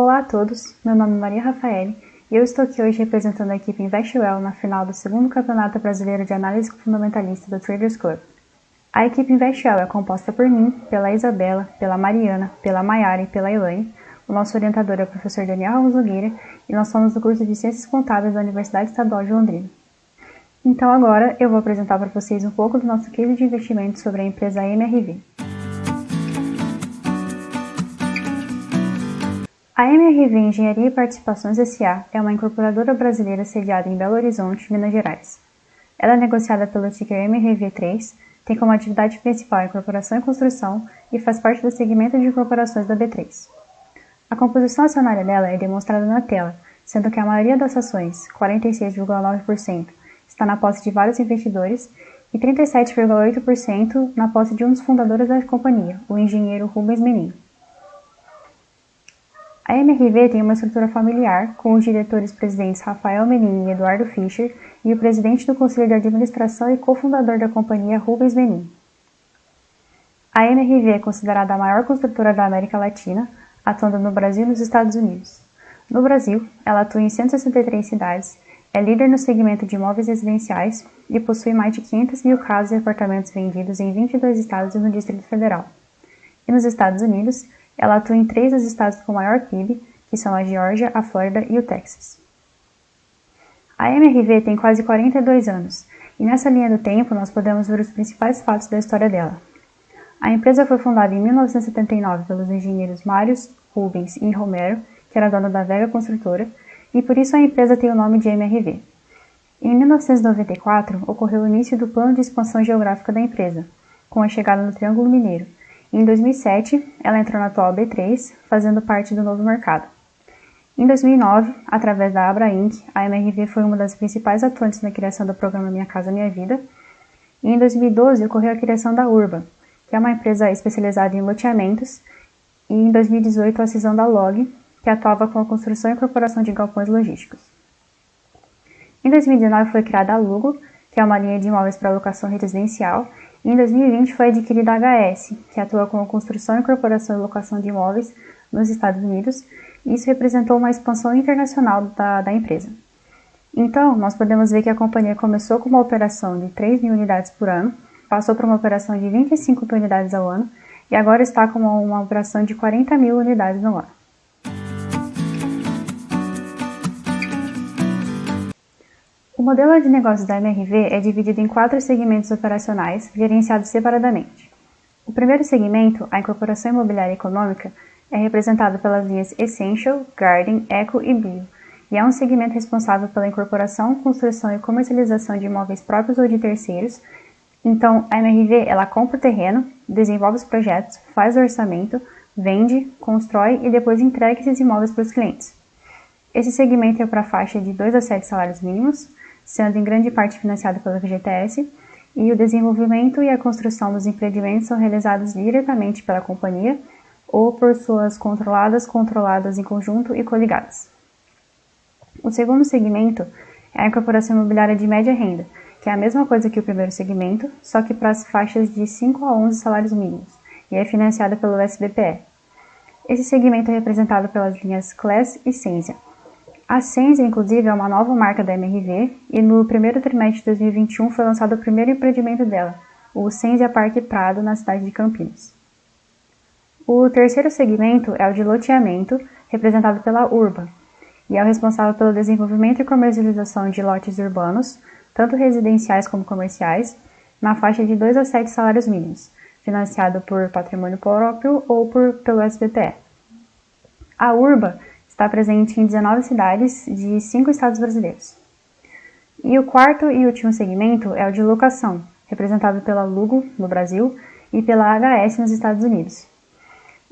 Olá a todos, meu nome é Maria Rafaele e eu estou aqui hoje representando a equipe InvestWell na final do segundo Campeonato Brasileiro de Análise Fundamentalista do Traders Club. A equipe InvestWell é composta por mim, pela Isabela, pela Mariana, pela Maiara e pela Elaine. O nosso orientador é o professor Daniel Ramos Nogueira e nós somos do curso de Ciências Contábeis da Universidade Estadual de Londrina. Então agora eu vou apresentar para vocês um pouco do nosso case de investimento sobre a empresa MRV. A MRV Engenharia e Participações S.A. é uma incorporadora brasileira sediada em Belo Horizonte, Minas Gerais. Ela é negociada pelo ticker MRV3, tem como atividade principal a incorporação e construção e faz parte do segmento de incorporações da B3. A composição acionária dela é demonstrada na tela, sendo que a maioria das ações, 46,9%, está na posse de vários investidores e 37,8% na posse de um dos fundadores da companhia, o engenheiro Rubens Menin. A MRV tem uma estrutura familiar, com os diretores-presidentes Rafael Menin e Eduardo Fischer e o presidente do Conselho de Administração e cofundador da companhia Rubens Menin. A MRV é considerada a maior construtora da América Latina, atuando no Brasil e nos Estados Unidos. No Brasil, ela atua em 163 cidades, é líder no segmento de imóveis residenciais e possui mais de 500 mil casas e apartamentos vendidos em 22 estados e no Distrito Federal. E nos Estados Unidos, ela atua em 3 dos estados com maior PIB, que são a Geórgia, a Flórida e o Texas. A MRV tem quase 42 anos, e nessa linha do tempo nós podemos ver os principais fatos da história dela. A empresa foi fundada em 1979 pelos engenheiros Marius, Rubens e Romero, que era dona da Vega Construtora, e por isso a empresa tem o nome de MRV. Em 1994, ocorreu o início do plano de expansão geográfica da empresa, com a chegada no Triângulo Mineiro. Em 2007, ela entrou na atual B3, fazendo parte do novo mercado. Em 2009, através da Abra Inc., a MRV foi uma das principais atuantes na criação do programa Minha Casa Minha Vida. E em 2012, ocorreu a criação da Urba, que é uma empresa especializada em loteamentos, e em 2018 a cisão da Log, que atuava com a construção e incorporação de galpões logísticos. Em 2019 foi criada a Lugo, que é uma linha de imóveis para locação residencial, e em 2020 foi adquirida a HS, que atua com a construção, incorporação e locação de imóveis nos Estados Unidos, e isso representou uma expansão internacional da empresa. Então, nós podemos ver que a companhia começou com uma operação de 3 mil unidades por ano, passou para uma operação de 25 mil unidades ao ano, e agora está com uma operação de 40 mil unidades no ano. O modelo de negócios da MRV é dividido em 4 segmentos operacionais, gerenciados separadamente. O primeiro segmento, a incorporação imobiliária econômica, é representado pelas linhas Essential, Garden, Eco e Bio, e é um segmento responsável pela incorporação, construção e comercialização de imóveis próprios ou de terceiros. Então, a MRV ela compra o terreno, desenvolve os projetos, faz o orçamento, vende, constrói e depois entrega esses imóveis para os clientes. Esse segmento é para a faixa de 2 a 7 salários mínimos, sendo em grande parte financiado pela FGTS, e o desenvolvimento e a construção dos empreendimentos são realizados diretamente pela companhia ou por suas controladas em conjunto e coligadas. O segundo segmento é a incorporação imobiliária de média renda, que é a mesma coisa que o primeiro segmento, só que para as faixas de 5 a 11 salários mínimos, e é financiada pelo SBPE. Esse segmento é representado pelas linhas Class e Sensia. A Sensia, inclusive, é uma nova marca da MRV e no primeiro trimestre de 2021 foi lançado o primeiro empreendimento dela, o Sensia Parque Prado, na cidade de Campinas. O terceiro segmento é o de loteamento, representado pela Urba, e é o responsável pelo desenvolvimento e comercialização de lotes urbanos, tanto residenciais como comerciais, na faixa de 2 a 7 salários mínimos, financiado por patrimônio próprio ou pelo SBPE. A Urba está presente em 19 cidades de 5 estados brasileiros. E o quarto e último segmento é o de locação, representado pela Lugo, no Brasil, e pela HS, nos Estados Unidos.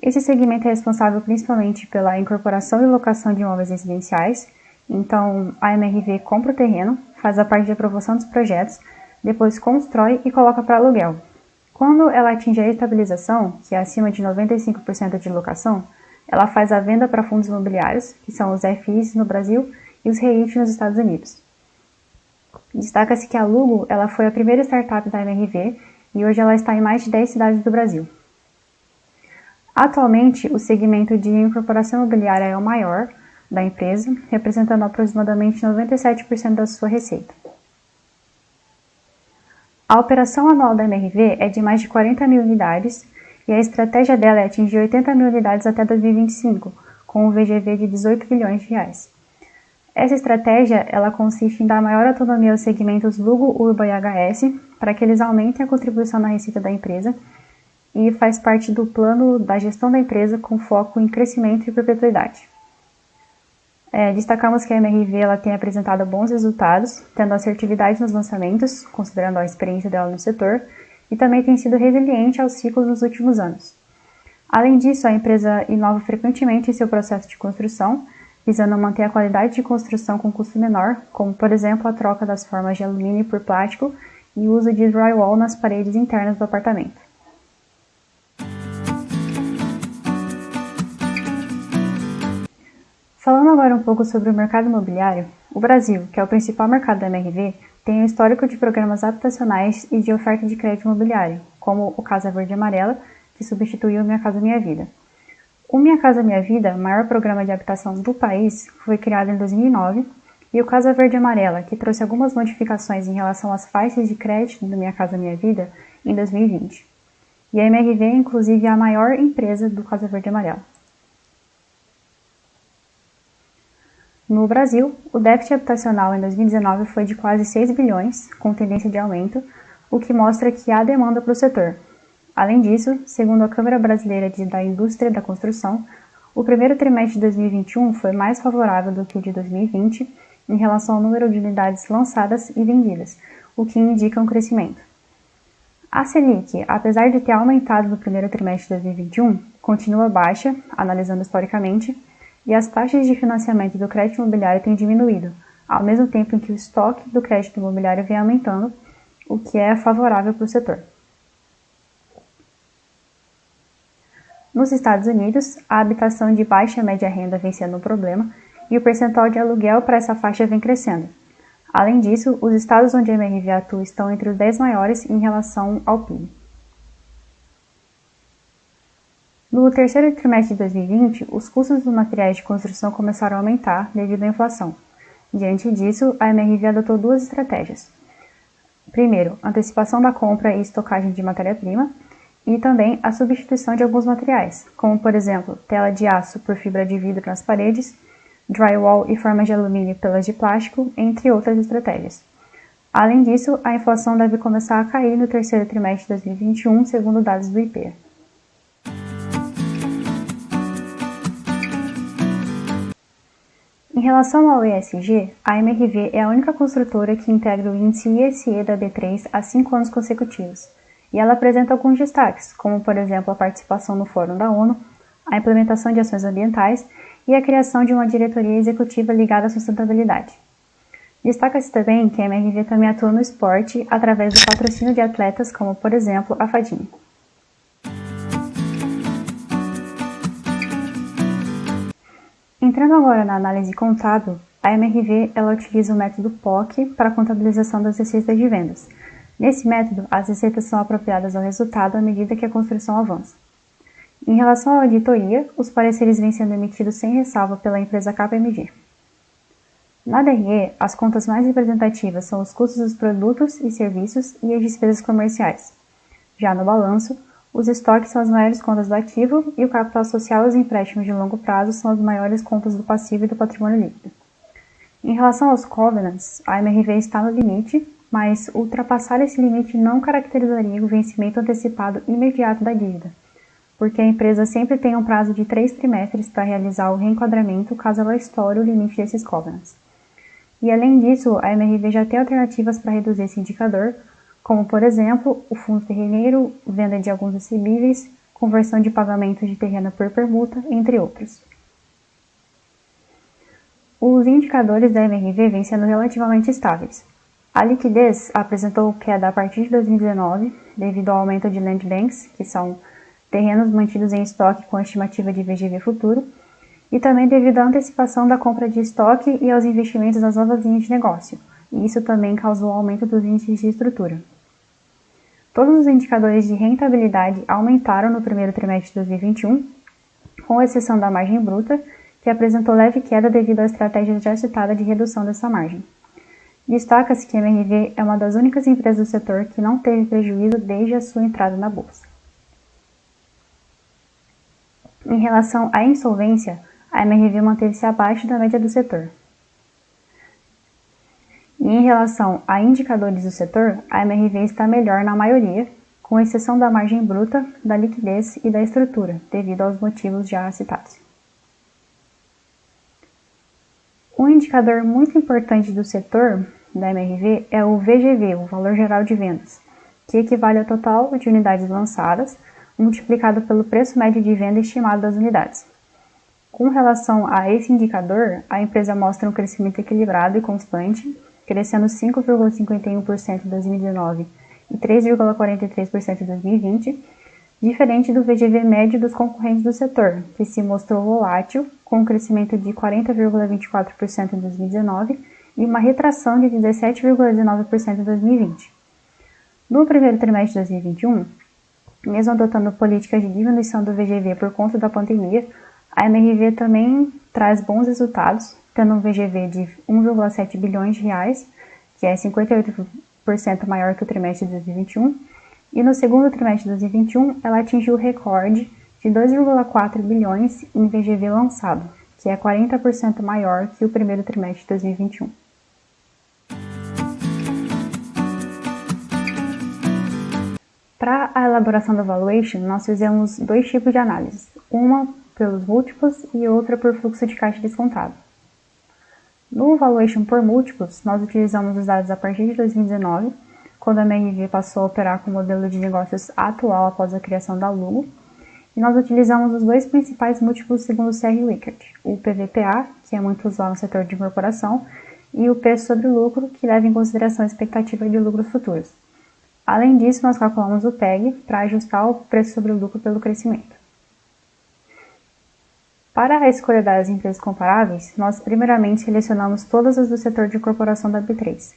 Esse segmento é responsável principalmente pela incorporação e locação de imóveis residenciais, então a MRV compra o terreno, faz a parte de aprovação dos projetos, depois constrói e coloca para aluguel. Quando ela atinge a estabilização, que é acima de 95% de locação, ela faz a venda para fundos imobiliários, que são os FIs no Brasil e os REIT nos Estados Unidos. Destaca-se que a Lugo ela foi a primeira startup da MRV e hoje ela está em mais de 10 cidades do Brasil. Atualmente, o segmento de incorporação imobiliária é o maior da empresa, representando aproximadamente 97% da sua receita. A operação anual da MRV é de mais de 40 mil unidades e a estratégia dela é atingir 80 mil unidades até 2025, com um VGV de 18 bilhões de reais. Essa estratégia ela consiste em dar maior autonomia aos segmentos Lugo, Urba e HS para que eles aumentem a contribuição na receita da empresa e faz parte do plano da gestão da empresa com foco em crescimento e perpetuidade. Destacamos que a MRV ela tem apresentado bons resultados, tendo assertividade nos lançamentos, considerando a experiência dela no setor, e também tem sido resiliente aos ciclos nos últimos anos. Além disso, a empresa inova frequentemente em seu processo de construção, visando manter a qualidade de construção com custo menor, como, por exemplo, a troca das formas de alumínio por plástico e o uso de drywall nas paredes internas do apartamento. Falando agora um pouco sobre o mercado imobiliário, o Brasil, que é o principal mercado da MRV, tem um histórico de programas habitacionais e de oferta de crédito imobiliário, como o Casa Verde e Amarela, que substituiu o Minha Casa Minha Vida. O Minha Casa Minha Vida, o maior programa de habitação do país, foi criado em 2009, e o Casa Verde e Amarela, que trouxe algumas modificações em relação às faixas de crédito do Minha Casa Minha Vida, em 2020. E a MRV é inclusive a maior empresa do Casa Verde e Amarela. No Brasil, o déficit habitacional em 2019 foi de quase 6 bilhões, com tendência de aumento, o que mostra que há demanda para o setor. Além disso, segundo a Câmara Brasileira da Indústria da Construção, o primeiro trimestre de 2021 foi mais favorável do que o de 2020 em relação ao número de unidades lançadas e vendidas, o que indica um crescimento. A Selic, apesar de ter aumentado no primeiro trimestre de 2021, continua baixa, analisando historicamente, e as taxas de financiamento do crédito imobiliário têm diminuído, ao mesmo tempo em que o estoque do crédito imobiliário vem aumentando, o que é favorável para o setor. Nos Estados Unidos, a habitação de baixa e média renda vem sendo um problema e o percentual de aluguel para essa faixa vem crescendo. Além disso, os estados onde a MRV atua estão entre os 10 maiores em relação ao PIB. No terceiro trimestre de 2020, os custos dos materiais de construção começaram a aumentar devido à inflação. Diante disso, a MRV adotou duas estratégias. Primeiro, antecipação da compra e estocagem de matéria-prima, e também a substituição de alguns materiais, como, por exemplo, tela de aço por fibra de vidro nas paredes, drywall e formas de alumínio pelas de plástico, entre outras estratégias. Além disso, a inflação deve começar a cair no terceiro trimestre de 2021, segundo dados do IPEA. Em relação ao ESG, a MRV é a única construtora que integra o índice ISE da B3 há 5 anos consecutivos, e ela apresenta alguns destaques, como, por exemplo, a participação no Fórum da ONU, a implementação de ações ambientais e a criação de uma diretoria executiva ligada à sustentabilidade. Destaca-se também que a MRV também atua no esporte através do patrocínio de atletas como, por exemplo, a Fadinho. Entrando agora na análise contábil, a MRV ela utiliza o método POC para a contabilização das receitas de vendas. Nesse método, as receitas são apropriadas ao resultado à medida que a construção avança. Em relação à auditoria, os pareceres vêm sendo emitidos sem ressalva pela empresa KPMG. Na DRE, as contas mais representativas são os custos dos produtos e serviços e as despesas comerciais. Já no balanço, os estoques são as maiores contas do ativo e o capital social e os empréstimos de longo prazo são as maiores contas do passivo e do patrimônio líquido. Em relação aos covenants, a MRV está no limite, mas ultrapassar esse limite não caracterizaria o vencimento antecipado imediato da dívida, porque a empresa sempre tem um prazo de 3 trimestres para realizar o reenquadramento caso ela estoure o limite desses covenants. E além disso, a MRV já tem alternativas para reduzir esse indicador, como, por exemplo, o fundo terreneiro, venda de alguns recebíveis, conversão de pagamento de terreno por permuta, entre outros. Os indicadores da MRV vêm sendo relativamente estáveis. A liquidez apresentou queda a partir de 2019, devido ao aumento de land banks, que são terrenos mantidos em estoque com estimativa de VGV futuro, e também devido à antecipação da compra de estoque e aos investimentos nas novas linhas de negócio, e isso também causou aumento dos índices de estrutura. Todos os indicadores de rentabilidade aumentaram no primeiro trimestre de 2021, com exceção da margem bruta, que apresentou leve queda devido à estratégia já citada de redução dessa margem. Destaca-se que a MRV é uma das únicas empresas do setor que não teve prejuízo desde a sua entrada na bolsa. Em relação à insolvência, a MRV manteve-se abaixo da média do setor. E em relação a indicadores do setor, a MRV está melhor na maioria, com exceção da margem bruta, da liquidez e da estrutura, devido aos motivos já citados. Um indicador muito importante do setor da MRV é o VGV, o Valor Geral de Vendas, que equivale ao total de unidades lançadas, multiplicado pelo preço médio de venda estimado das unidades. Com relação a esse indicador, a empresa mostra um crescimento equilibrado e constante, crescendo 5,51% em 2019 e 3,43% em 2020, diferente do VGV médio dos concorrentes do setor, que se mostrou volátil, com um crescimento de 40,24% em 2019 e uma retração de 17,19% em 2020. No primeiro trimestre de 2021, mesmo adotando políticas de diminuição do VGV por conta da pandemia, a MRV também traz bons resultados, tendo um VGV de 1,7 bilhões de reais, que é 58% maior que o trimestre de 2021, e no segundo trimestre de 2021 ela atingiu o recorde de 2,4 bilhões em VGV lançado, que é 40% maior que o primeiro trimestre de 2021. Para a elaboração da valuation, nós fizemos dois tipos de análise, uma pelos múltiplos e outra por fluxo de caixa descontado. No valuation por múltiplos, nós utilizamos os dados a partir de 2019, quando a MRV passou a operar com o modelo de negócios atual após a criação da Lumo, e nós utilizamos os dois principais múltiplos segundo o CR Wickert, o PVPA, que é muito usual no setor de incorporação, e o preço sobre lucro, que leva em consideração a expectativa de lucros futuros. Além disso, nós calculamos o PEG para ajustar o preço sobre lucro pelo crescimento. Para a escolha das empresas comparáveis, nós primeiramente selecionamos todas as do setor de incorporação da B3.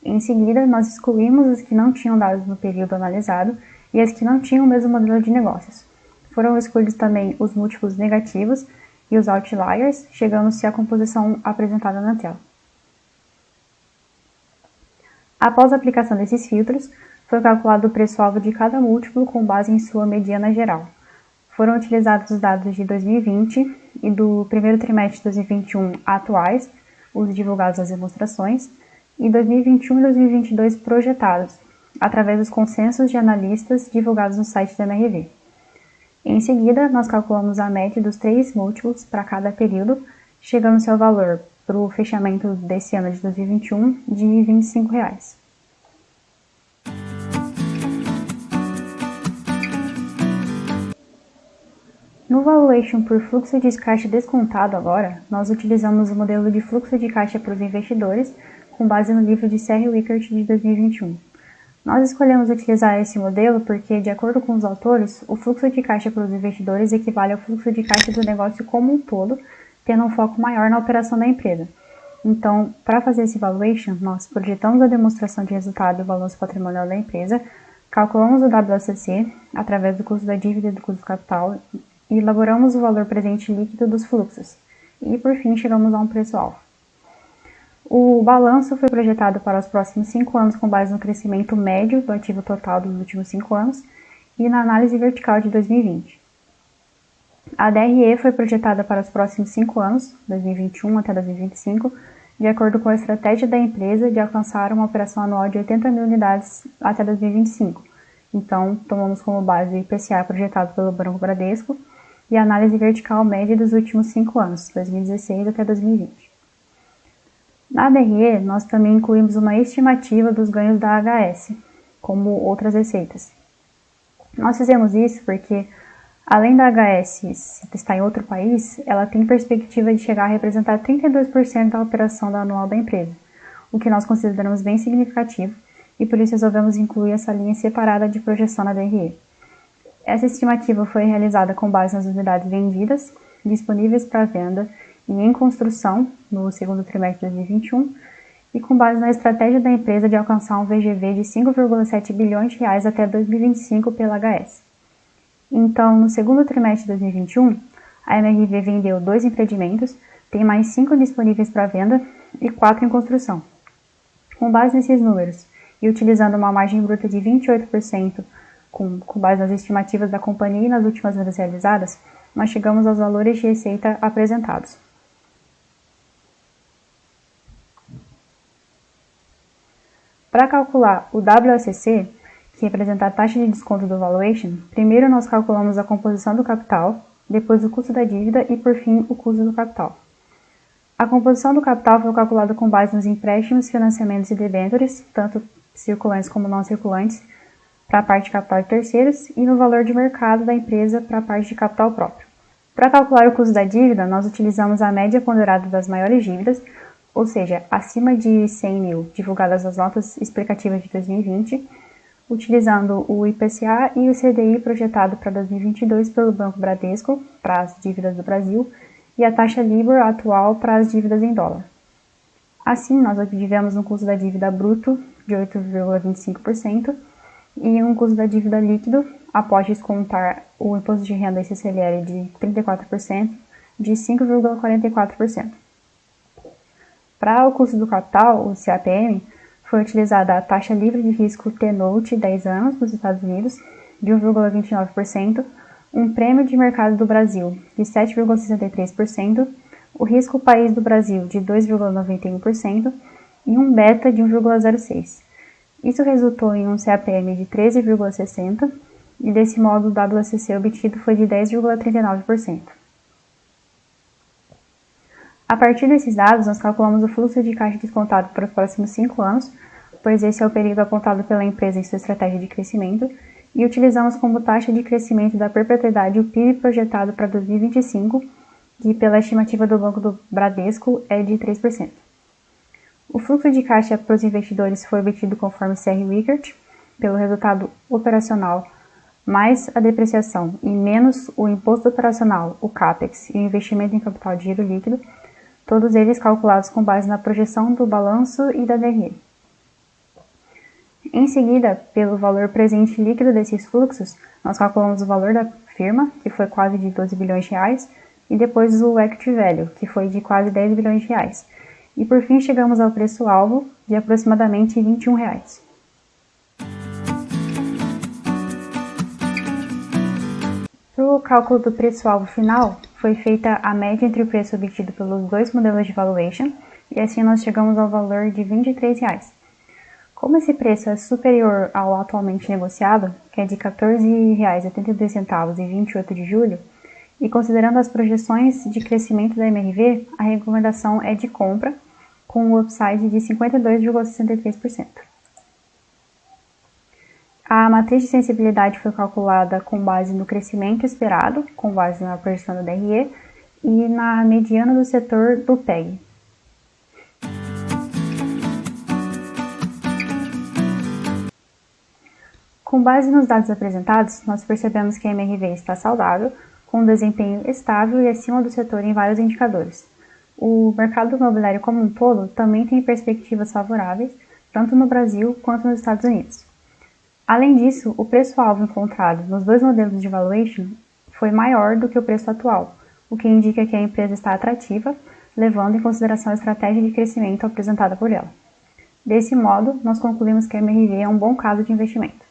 Em seguida, nós excluímos as que não tinham dados no período analisado e as que não tinham o mesmo modelo de negócios. Foram escolhidos também os múltiplos negativos e os outliers, chegando-se à composição apresentada na tela. Após a aplicação desses filtros, foi calculado o preço-alvo de cada múltiplo com base em sua mediana geral. Foram utilizados os dados de 2020 e do primeiro trimestre de 2021 atuais, os divulgados nas demonstrações, e 2021 e 2022 projetados, através dos consensos de analistas divulgados no site da MRV. Em seguida, nós calculamos a média dos 3 múltiplos para cada período, chegando seu valor para o fechamento desse ano de 2021 de R$ 25. No valuation por fluxo de caixa descontado agora, nós utilizamos o modelo de fluxo de caixa para os investidores com base no livro de CR Wickert de 2021. Nós escolhemos utilizar esse modelo porque, de acordo com os autores, o fluxo de caixa para os investidores equivale ao fluxo de caixa do negócio como um todo, tendo um foco maior na operação da empresa. Então, para fazer esse valuation, nós projetamos a demonstração de resultado e o balanço patrimonial da empresa, calculamos o WACC através do custo da dívida e do custo do capital e elaboramos o valor presente líquido dos fluxos. E, por fim, chegamos a um preço-alvo. O balanço foi projetado para os próximos 5 anos com base no crescimento médio do ativo total dos últimos 5 anos e na análise vertical de 2020. A DRE foi projetada para os próximos 5 anos, 2021 até 2025, de acordo com a estratégia da empresa de alcançar uma operação anual de 80 mil unidades até 2025. Então, tomamos como base o IPCA projetado pelo Banco Bradesco e a análise vertical média dos últimos 5 anos, 2016 até 2020. Na DRE, nós também incluímos uma estimativa dos ganhos da HS, como outras receitas. Nós fizemos isso porque, além da HS estar em outro país, ela tem perspectiva de chegar a representar 32% da operação anual da empresa, o que nós consideramos bem significativo, e por isso resolvemos incluir essa linha separada de projeção na DRE. Essa estimativa foi realizada com base nas unidades vendidas, disponíveis para venda e em construção no segundo trimestre de 2021 e com base na estratégia da empresa de alcançar um VGV de 5,7 bilhões de reais até 2025 pela HS. Então, no segundo trimestre de 2021, a MRV vendeu 2 empreendimentos, tem mais 5 disponíveis para venda e 4 em construção. Com base nesses números e utilizando uma margem bruta de 28%, com base nas estimativas da companhia e nas últimas vendas realizadas, nós chegamos aos valores de receita apresentados. Para calcular o WACC, que representa a taxa de desconto do valuation, primeiro nós calculamos a composição do capital, depois o custo da dívida e, por fim, o custo do capital. A composição do capital foi calculada com base nos empréstimos, financiamentos e debêntures, tanto circulantes como não circulantes, para a parte de capital de terceiros e no valor de mercado da empresa para a parte de capital próprio. Para calcular o custo da dívida, nós utilizamos a média ponderada das maiores dívidas, ou seja, acima de 100 mil, divulgadas nas notas explicativas de 2020, utilizando o IPCA e o CDI projetado para 2022 pelo Banco Bradesco para as dívidas do Brasil e a taxa LIBOR atual para as dívidas em dólar. Assim, nós obtivemos um custo da dívida bruto de 8,25% e um custo da dívida líquido, após descontar o imposto de renda e CCLL de 34%, de 5,44%. Para o custo do capital, o CAPM, foi utilizada a taxa livre de risco T-Note 10 anos nos Estados Unidos, de 1,29%, um prêmio de mercado do Brasil, de 7,63%, o risco país do Brasil, de 2,91%, e um beta de 1,06%. Isso resultou em um CAPM de 13,60% e, desse modo, o WACC obtido foi de 10,39%. A partir desses dados, nós calculamos o fluxo de caixa descontado para os próximos 5 anos, pois esse é o período apontado pela empresa em sua estratégia de crescimento, e utilizamos como taxa de crescimento da perpetuidade o PIB projetado para 2025, que pela estimativa do Banco do Bradesco é de 3%. O fluxo de caixa para os investidores foi obtido conforme CR Wickert, pelo resultado operacional, mais a depreciação e menos o imposto operacional, o CAPEX e o investimento em capital de giro líquido, todos eles calculados com base na projeção do balanço e da DRE. Em seguida, pelo valor presente líquido desses fluxos, nós calculamos o valor da firma, que foi quase de 12 bilhões de reais, e depois o equity value, que foi de quase 10 bilhões de reais. E por fim chegamos ao preço-alvo de aproximadamente R$ 21. Para o cálculo do preço-alvo final, foi feita a média entre o preço obtido pelos 2 modelos de valuation, e assim nós chegamos ao valor de R$ 23. Como esse preço é superior ao atualmente negociado, que é de R$ 14,82 em 28 de julho, e considerando as projeções de crescimento da MRV, a recomendação é de compra, com o upside de 52,63%. A matriz de sensibilidade foi calculada com base no crescimento esperado, com base na projeção da DRE, e na mediana do setor do PEG. Com base nos dados apresentados, nós percebemos que a MRV está saudável, com um desempenho estável e acima do setor em vários indicadores. O mercado imobiliário como um todo também tem perspectivas favoráveis, tanto no Brasil quanto nos Estados Unidos. Além disso, o preço-alvo encontrado nos 2 modelos de valuation foi maior do que o preço atual, o que indica que a empresa está atrativa, levando em consideração a estratégia de crescimento apresentada por ela. Desse modo, nós concluímos que a MRV é um bom caso de investimento.